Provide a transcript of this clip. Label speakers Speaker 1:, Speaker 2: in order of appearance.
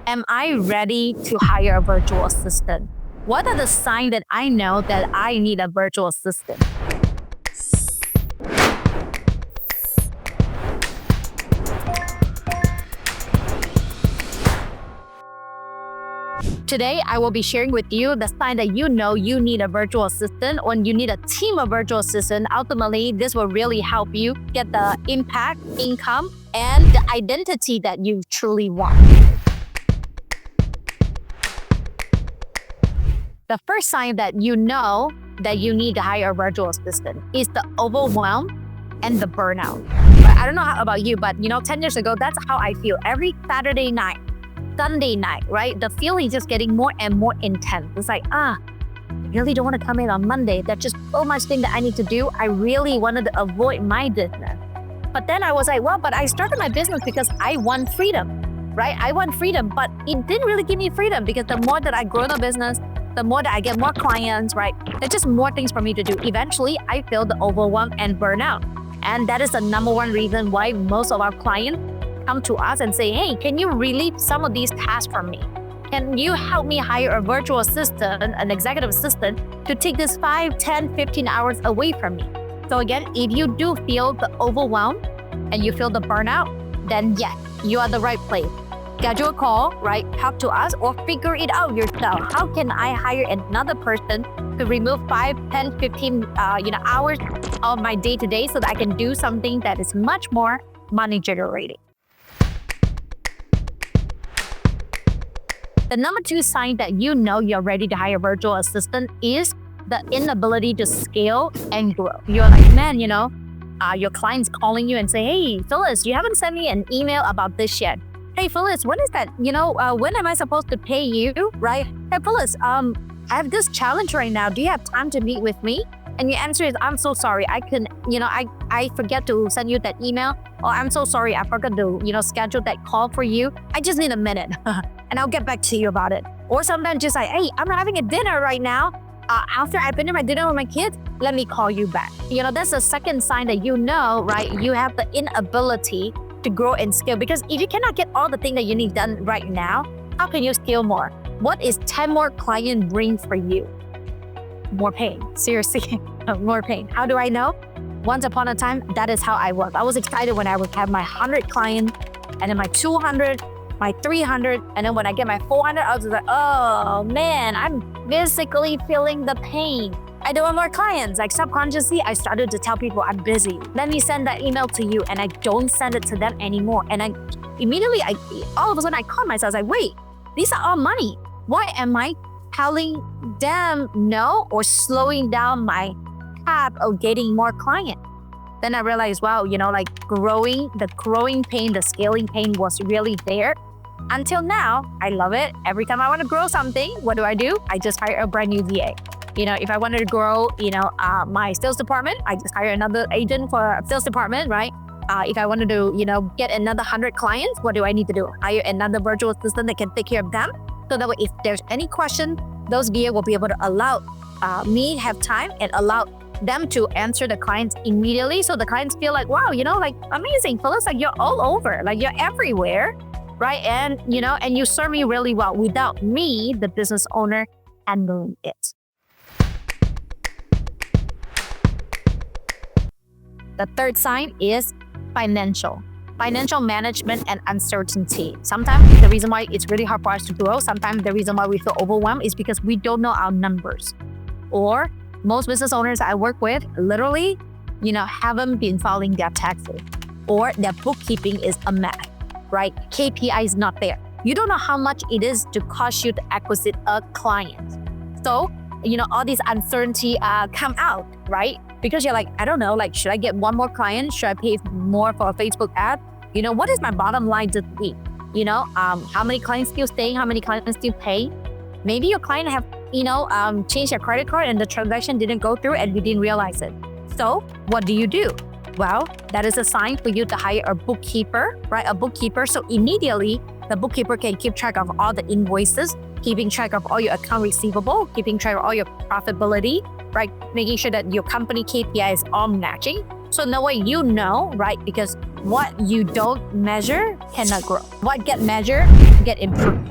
Speaker 1: Am I ready to hire a virtual assistant? What are the signs that I know that I need a virtual assistant? Today, I will be sharing with you the sign that you know you need a virtual assistant or you need a team of virtual assistants. Ultimately, this will really help you get the impact, income, and the identity that you truly want. The first sign that you know that you need to hire a virtual assistant is the overwhelm and the burnout. But I don't know about you, but 10 years ago, that's how I feel. Every Saturday night, Sunday night, right? The feeling is just getting more and more intense. It's like, I really don't want to come in on Monday. There's just so much thing that I need to do. I really wanted to avoid my business. But then I was like, but I started my business because I want freedom, right? I want freedom, but it didn't really give me freedom because the more that I grow the business, the more that I get more clients, right? There's just more things for me to do. Eventually, I feel the overwhelm and burnout. And that is the number one reason why most of our clients come to us and say, hey, can you relieve some of these tasks from me? Can you help me hire a virtual assistant, an executive assistant, to take this 5, 10, 15 hours away from me? So again, if you do feel the overwhelm and you feel the burnout, then yes, you are the right place. Schedule a call, right? Talk to us or figure it out yourself. How can I hire another person to remove 5, 10, 15 hours of my day-to-day so that I can do something that is much more money generating? The number 2 sign that you know you're ready to hire a virtual assistant is the inability to scale and grow. You're like, man, your client's calling you and say, hey, Phyllis, you haven't sent me an email about this yet. Hey, Phyllis, when is that? When am I supposed to pay you, right? Hey, Phyllis, I have this challenge right now. Do you have time to meet with me? And your answer is, I'm so sorry. I forget to send you that email. Or I'm so sorry. I forgot to, schedule that call for you. I just need a minute and I'll get back to you about it. Or sometimes just like, hey, I'm having a dinner right now. After I finish my dinner with my kids, let me call you back. That's the second sign that right? You have the inability to grow and scale, because if you cannot get all the things that you need done right now, how can you scale more? What is 10 more clients bring for you? More pain. Seriously, more pain. How do I know? Once upon a time, that is how I was. I was excited when I would have my 100 clients, and then my 200, my 300, and then when I get my 400, I was like, oh man, I'm physically feeling the pain. I don't want more clients. Like subconsciously, I started to tell people I'm busy. Let me send that email to you, and I don't send it to them anymore. And I immediately, all of a sudden, I caught myself. I was like, wait, these are all money. Why am I telling them no or slowing down my path of getting more clients? Then I realized, wow, the growing pain, the scaling pain was really there. Until now, I love it. Every time I want to grow something, what do? I just hire a brand new VA. If I wanted to grow, my sales department, I just hire another agent for a sales department, right? If I wanted to, get another 100 clients, what do I need to do? Hire another virtual assistant that can take care of them. So that way, if there's any question, those VA will be able to allow me have time and allow them to answer the clients immediately. So the clients feel like, wow, amazing, Phyllis, like you're all over, like you're everywhere, right? And, and you serve me really well without me, the business owner, handling it. The third sign is financial management and uncertainty. Sometimes the reason why it's really hard for us to grow, sometimes the reason why we feel overwhelmed is because we don't know our numbers. Or most business owners I work with literally, haven't been filing their taxes, or their bookkeeping is a mess, right? KPI is not there. You don't know how much it is to cost you to acquire a client. So, all these uncertainty come out, right? Because you're like, I don't know, should I get one more client? Should I pay more for a Facebook ad? What is my bottom line this week? How many clients still staying? How many clients still pay? Maybe your client have, changed their credit card and the transaction didn't go through and you didn't realize it. So what do you do? Well, that is a sign for you to hire a bookkeeper, right? A bookkeeper. So immediately, the bookkeeper can keep track of all the invoices, keeping track of all your account receivable, keeping track of all your profitability, right? Making sure that your company KPI is all matching. So no way right? Because what you don't measure cannot grow. What get measured, get improved.